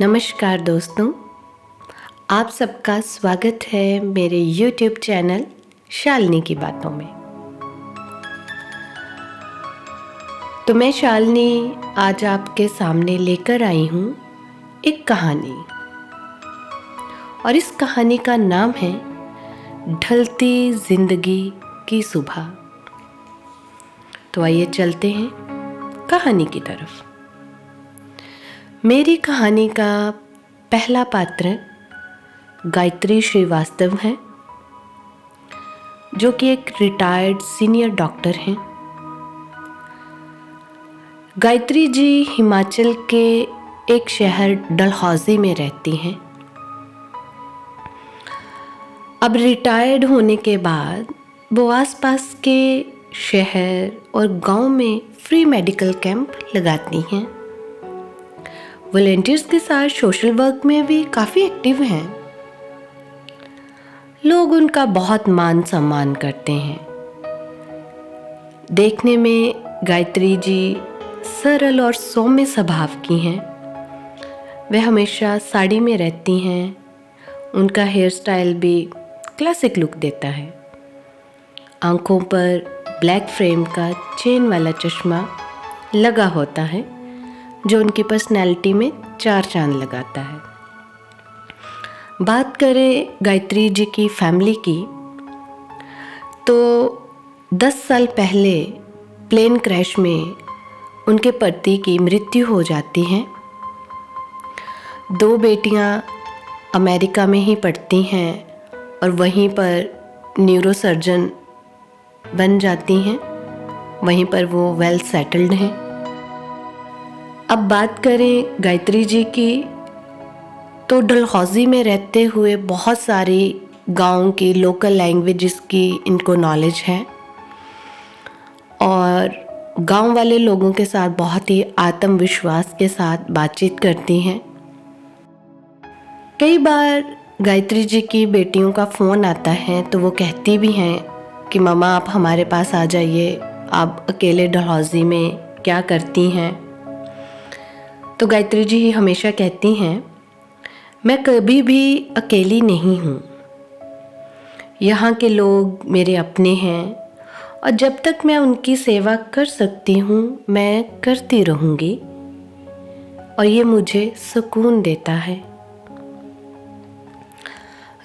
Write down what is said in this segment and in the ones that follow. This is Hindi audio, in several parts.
नमस्कार दोस्तों, आप सबका स्वागत है मेरे YouTube चैनल शालिनी की बातों में। तो मैं शालिनी आज आपके सामने लेकर आई हूँ एक कहानी, और इस कहानी का नाम है ढलती जिंदगी की सुबह। तो आइए चलते हैं कहानी की तरफ। मेरी कहानी का पहला पात्र गायत्री श्रीवास्तव है, जो कि एक रिटायर्ड सीनियर डॉक्टर हैं। गायत्री जी हिमाचल के एक शहर डलहौजी में रहती हैं। अब रिटायर्ड होने के बाद वो आसपास के शहर और गांव में फ्री मेडिकल कैंप लगाती हैं। वॉलंटियर्स के साथ सोशल वर्क में भी काफ़ी एक्टिव हैं। लोग उनका बहुत मान सम्मान करते हैं। देखने में गायत्री जी सरल और सौम्य स्वभाव की हैं। वे हमेशा साड़ी में रहती हैं। उनका हेयर स्टाइल भी क्लासिक लुक देता है। आंखों पर ब्लैक फ्रेम का चेन वाला चश्मा लगा होता है, जो उनकी पर्सनैलिटी में 4 चांद लगाता है। बात करें गायत्री जी की फैमिली की, तो 10 साल पहले प्लेन क्रैश में उनके पति की मृत्यु हो जाती है। 2 बेटियां अमेरिका में ही पढ़ती हैं और वहीं पर न्यूरोसर्जन बन जाती हैं। वहीं पर वो वेल सेटल्ड हैं। अब बात करें गायत्री जी की, तो डलहौजी में रहते हुए बहुत सारी गांव की लोकल लैंग्वेजेस की इनको नॉलेज है और गांव वाले लोगों के साथ बहुत ही आत्मविश्वास के साथ बातचीत करती हैं। कई बार गायत्री जी की बेटियों का फ़ोन आता है तो वो कहती भी हैं कि मम्मा आप हमारे पास आ जाइए, आप अकेले डलहौजी में क्या करती हैं। तो गायत्री जी हमेशा कहती हैं, मैं कभी भी अकेली नहीं हूँ। यहाँ के लोग मेरे अपने हैं और जब तक मैं उनकी सेवा कर सकती हूँ मैं करती रहूँगी, और ये मुझे सुकून देता है।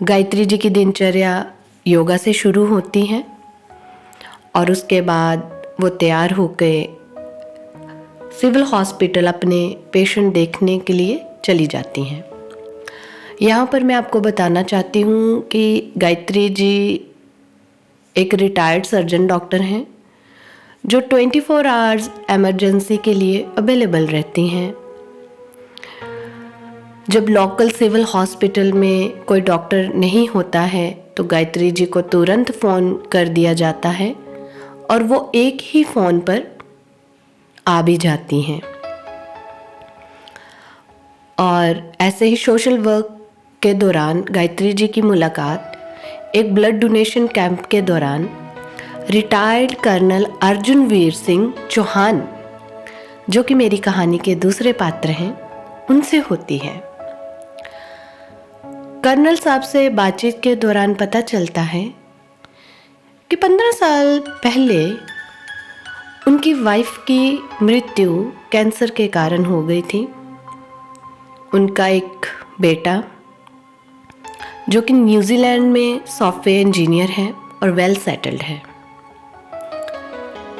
गायत्री जी की दिनचर्या योगा से शुरू होती है और उसके बाद वो तैयार होकर सिविल हॉस्पिटल अपने पेशेंट देखने के लिए चली जाती हैं। यहाँ पर मैं आपको बताना चाहती हूँ कि गायत्री जी एक रिटायर्ड सर्जन डॉक्टर हैं, जो 24 आवर्स इमरजेंसी के लिए अवेलेबल रहती हैं। जब लोकल सिविल हॉस्पिटल में कोई डॉक्टर नहीं होता है तो गायत्री जी को तुरंत फ़ोन कर दिया जाता है और वो एक ही फ़ोन पर आ भी जाती हैं। और ऐसे ही सोशल वर्क के दौरान गायत्री जी की मुलाकात एक ब्लड डोनेशन कैंप के दौरान रिटायर्ड कर्नल अर्जुन वीर सिंह चौहान, जो कि मेरी कहानी के दूसरे पात्र हैं, उनसे होती है। कर्नल साहब से बातचीत के दौरान पता चलता है कि 15 साल पहले उनकी वाइफ की मृत्यु कैंसर के कारण हो गई थी। उनका एक बेटा, जो कि न्यूजीलैंड में सॉफ्टवेयर इंजीनियर है और वेल सेटल्ड है।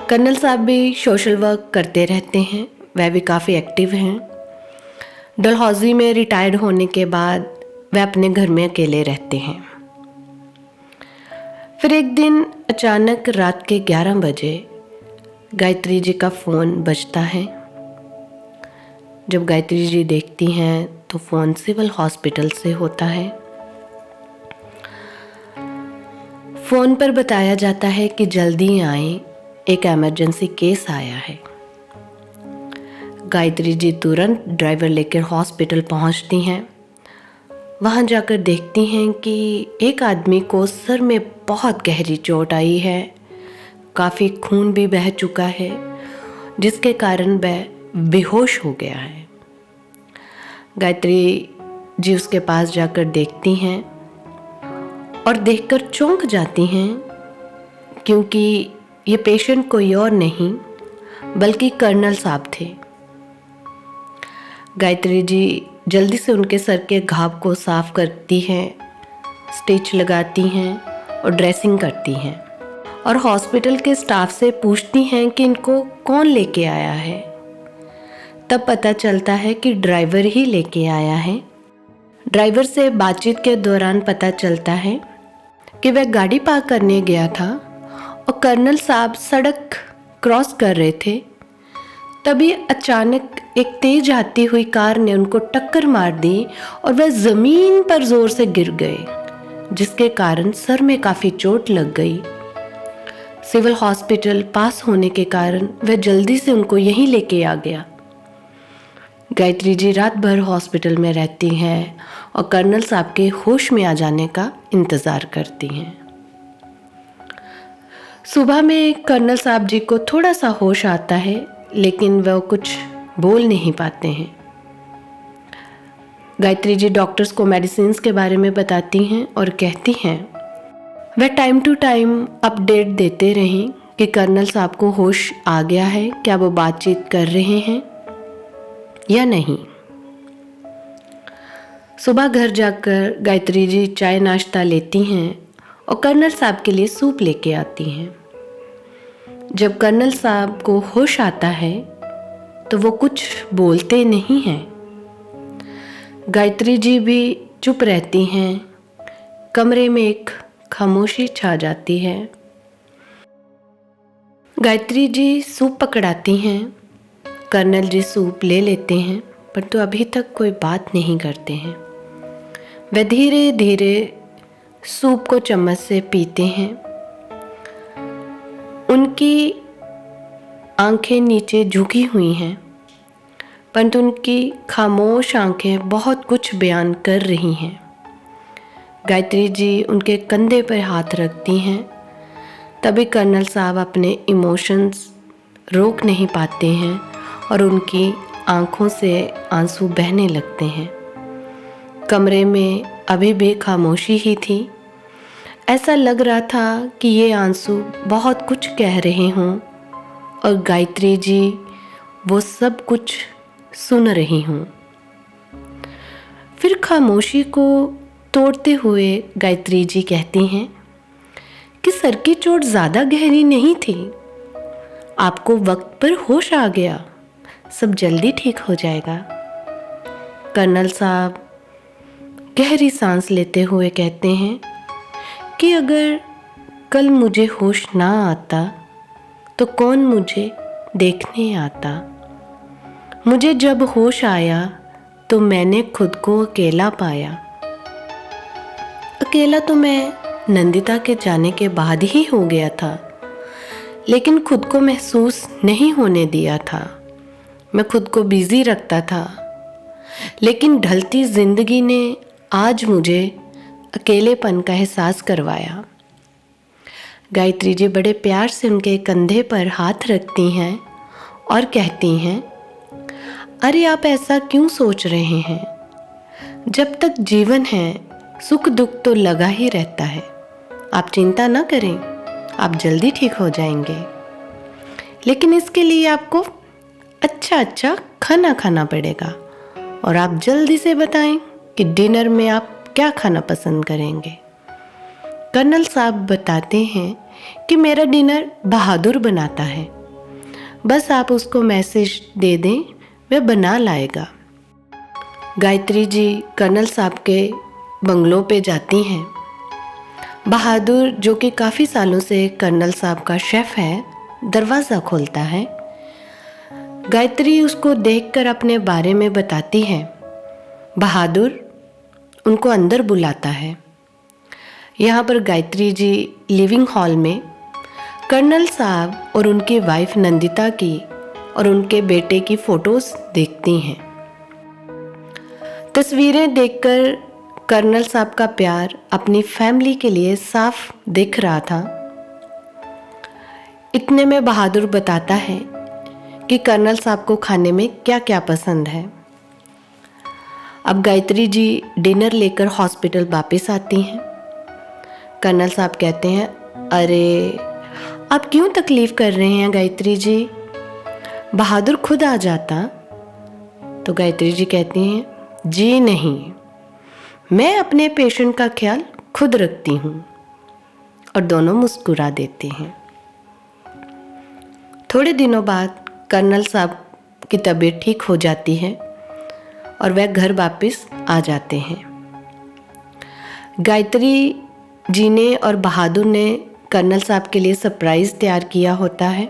कर्नल साहब भी सोशल वर्क करते रहते हैं, वह भी काफ़ी एक्टिव हैं। डलहौजी में रिटायर्ड होने के बाद वह अपने घर में अकेले रहते हैं। फिर एक दिन अचानक रात के 11 बजे गायत्री जी का फ़ोन बजता है। जब गायत्री जी देखती हैं तो फ़ोन सिविल हॉस्पिटल से होता है। फ़ोन पर बताया जाता है कि जल्दी आएं, एक इमरजेंसी केस आया है। गायत्री जी तुरंत ड्राइवर लेकर हॉस्पिटल पहुंचती हैं। वहां जाकर देखती हैं कि एक आदमी को सर में बहुत गहरी चोट आई है, काफ़ी खून भी बह चुका है, जिसके कारण वह बेहोश हो गया है। गायत्री जी उसके पास जाकर देखती हैं और देखकर चौंक जाती हैं, क्योंकि ये पेशेंट कोई और नहीं बल्कि कर्नल साहब थे। गायत्री जी जल्दी से उनके सर के घाव को साफ करती हैं, स्टिच लगाती हैं और ड्रेसिंग करती हैं और हॉस्पिटल के स्टाफ से पूछती हैं कि इनको कौन लेके आया है। तब पता चलता है कि ड्राइवर ही लेके आया है। ड्राइवर से बातचीत के दौरान पता चलता है कि वह गाड़ी पार्क करने गया था और कर्नल साहब सड़क क्रॉस कर रहे थे। तभी अचानक एक तेज आती हुई कार ने उनको टक्कर मार दी और वह ज़मीन पर ज़ोर से गिर गए, जिसके कारण सर में काफ़ी चोट लग गई। सिविल हॉस्पिटल पास होने के कारण वह जल्दी से उनको यहीं लेके आ गया। गायत्री जी रात भर हॉस्पिटल में रहती हैं और कर्नल साहब के होश में आ जाने का इंतज़ार करती हैं। सुबह में कर्नल साहब जी को थोड़ा सा होश आता है, लेकिन वह कुछ बोल नहीं पाते हैं। गायत्री जी डॉक्टर्स को मेडिसिन्स के बारे में बताती हैं और कहती हैं वह टाइम टू टाइम अपडेट देते रहें कि कर्नल साहब को होश आ गया है, क्या वो बातचीत कर रहे हैं या नहीं। सुबह घर जाकर गायत्री जी चाय नाश्ता लेती हैं और कर्नल साहब के लिए सूप लेके आती हैं। जब कर्नल साहब को होश आता है तो वो कुछ बोलते नहीं हैं। गायत्री जी भी चुप रहती हैं। कमरे में एक खामोशी छा जाती है। गायत्री जी सूप पकड़ाती हैं। कर्नल जी सूप ले लेते हैं, पर तो अभी तक कोई बात नहीं करते हैं। वे धीरे धीरे सूप को चम्मच से पीते हैं। उनकी आंखें नीचे झुकी हुई हैं, परंतु उनकी खामोश आंखें बहुत कुछ बयान कर रही हैं। गायत्री जी उनके कंधे पर हाथ रखती हैं। तभी कर्नल साहब अपने इमोशंस रोक नहीं पाते हैं और उनकी आंखों से आंसू बहने लगते हैं। कमरे में अभी भी खामोशी ही थी। ऐसा लग रहा था कि ये आंसू बहुत कुछ कह रहे हों और गायत्री जी वो सब कुछ सुन रही हों। फिर खामोशी को तोड़ते हुए गायत्री जी कहती हैं कि सर की चोट ज़्यादा गहरी नहीं थी, आपको वक्त पर होश आ गया, सब जल्दी ठीक हो जाएगा। कर्नल साहब गहरी सांस लेते हुए कहते हैं कि अगर कल मुझे होश ना आता तो कौन मुझे देखने आता। मुझे जब होश आया तो मैंने खुद को अकेला पाया। अकेला तो मैं नंदिता के जाने के बाद ही हो गया था, लेकिन खुद को महसूस नहीं होने दिया था। मैं खुद को बिजी रखता था, लेकिन ढलती जिंदगी ने आज मुझे अकेलेपन का एहसास करवाया। गायत्री जी बड़े प्यार से उनके कंधे पर हाथ रखती हैं और कहती हैं, अरे आप ऐसा क्यों सोच रहे हैं? जब तक जीवन है सुख दुख तो लगा ही रहता है। आप चिंता ना करें, आप जल्दी ठीक हो जाएंगे। लेकिन इसके लिए आपको अच्छा खाना खाना पड़ेगा और आप जल्दी से बताएं कि डिनर में आप क्या खाना पसंद करेंगे। कर्नल साहब बताते हैं कि मेरा डिनर बहादुर बनाता है, बस आप उसको मैसेज दे दें, वह बना लाएगा। गायत्री जी कर्नल साहब के बंगलों पे जाती हैं। बहादुर, जो कि काफ़ी सालों से कर्नल साहब का शेफ़ है, दरवाज़ा खोलता है। गायत्री उसको देखकर अपने बारे में बताती है। बहादुर उनको अंदर बुलाता है। यहाँ पर गायत्री जी लिविंग हॉल में कर्नल साहब और उनकी वाइफ नंदिता की और उनके बेटे की फ़ोटोज़ देखती हैं। तस्वीरें देखकर कर्नल साहब का प्यार अपनी फैमिली के लिए साफ दिख रहा था। इतने में बहादुर बताता है कि कर्नल साहब को खाने में क्या क्या पसंद है। अब गायत्री जी डिनर लेकर हॉस्पिटल वापस आती हैं। कर्नल साहब कहते हैं, अरे आप क्यों तकलीफ़ कर रहे हैं गायत्री जी, बहादुर खुद आ जाता। तो गायत्री जी कहती हैं, जी नहीं, मैं अपने पेशेंट का ख्याल खुद रखती हूँ। और दोनों मुस्कुरा देते हैं। थोड़े दिनों बाद कर्नल साहब की तबीयत ठीक हो जाती है और वह घर वापस आ जाते हैं। गायत्री जी ने और बहादुर ने कर्नल साहब के लिए सरप्राइज़ तैयार किया होता है।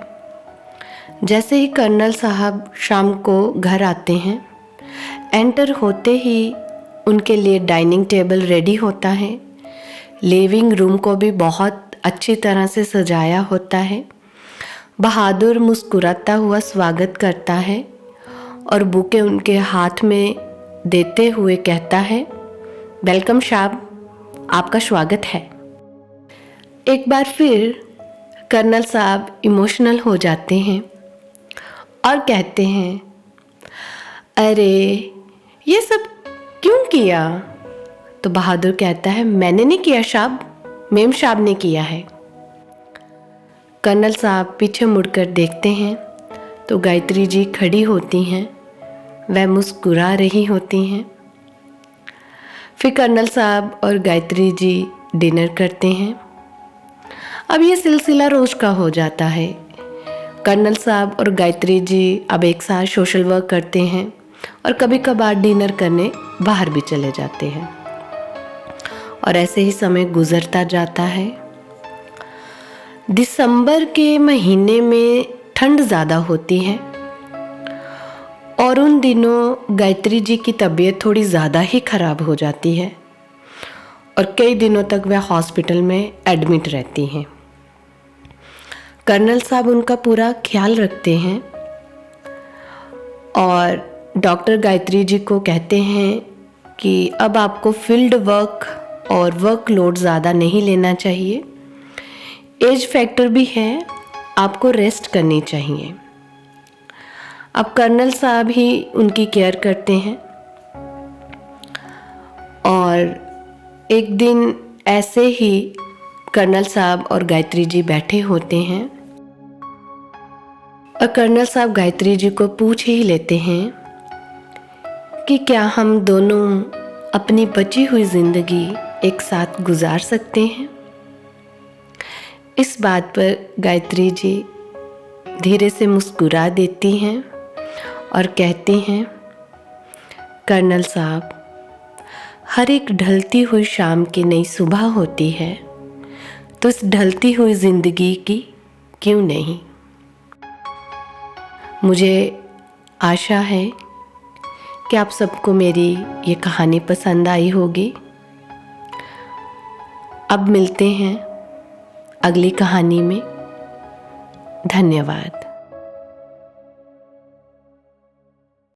जैसे ही कर्नल साहब शाम को घर आते हैं, एंटर होते ही उनके लिए डाइनिंग टेबल रेडी होता है। लिविंग रूम को भी बहुत अच्छी तरह से सजाया होता है। बहादुर मुस्कुराता हुआ स्वागत करता है और बुके उनके हाथ में देते हुए कहता है, वेलकम साहब, आपका स्वागत है। एक बार फिर कर्नल साहब इमोशनल हो जाते हैं और कहते हैं, अरे ये सब क्यों किया। तो बहादुर कहता है, मैंने नहीं किया साहब, मेम साहब ने किया है। कर्नल साहब पीछे मुड़कर देखते हैं तो गायत्री जी खड़ी होती हैं, वह मुस्कुरा रही होती हैं। फिर कर्नल साहब और गायत्री जी डिनर करते हैं। अब ये सिलसिला रोज का हो जाता है। कर्नल साहब और गायत्री जी अब एक साथ सोशल वर्क करते हैं और कभी कभार डिनर करने बाहर भी चले जाते हैं। और ऐसे ही समय गुजरता जाता है। दिसंबर के महीने में ठंड ज़्यादा होती है और उन दिनों गायत्री जी की तबीयत थोड़ी ज़्यादा ही ख़राब हो जाती है और कई दिनों तक वह हॉस्पिटल में एडमिट रहती हैं। कर्नल साहब उनका पूरा ख्याल रखते हैं और डॉक्टर गायत्री जी को कहते हैं कि अब आपको फील्ड वर्क और वर्कलोड ज़्यादा नहीं लेना चाहिए, एज फैक्टर भी है, आपको रेस्ट करनी चाहिए। अब कर्नल साहब ही उनकी केयर करते हैं और एक दिन ऐसे ही कर्नल साहब और गायत्री जी बैठे होते हैं और कर्नल साहब गायत्री जी को पूछ ही लेते हैं कि क्या हम दोनों अपनी बची हुई ज़िंदगी एक साथ गुजार सकते हैं। इस बात पर गायत्री जी धीरे से मुस्कुरा देती हैं और कहती हैं, कर्नल साहब, हर एक ढलती हुई शाम की नई सुबह होती है, तो इस ढलती हुई ज़िंदगी की क्यों नहीं। मुझे आशा है कि आप सबको मेरी ये कहानी पसंद आई होगी। अब मिलते हैं अगली कहानी में। धन्यवाद।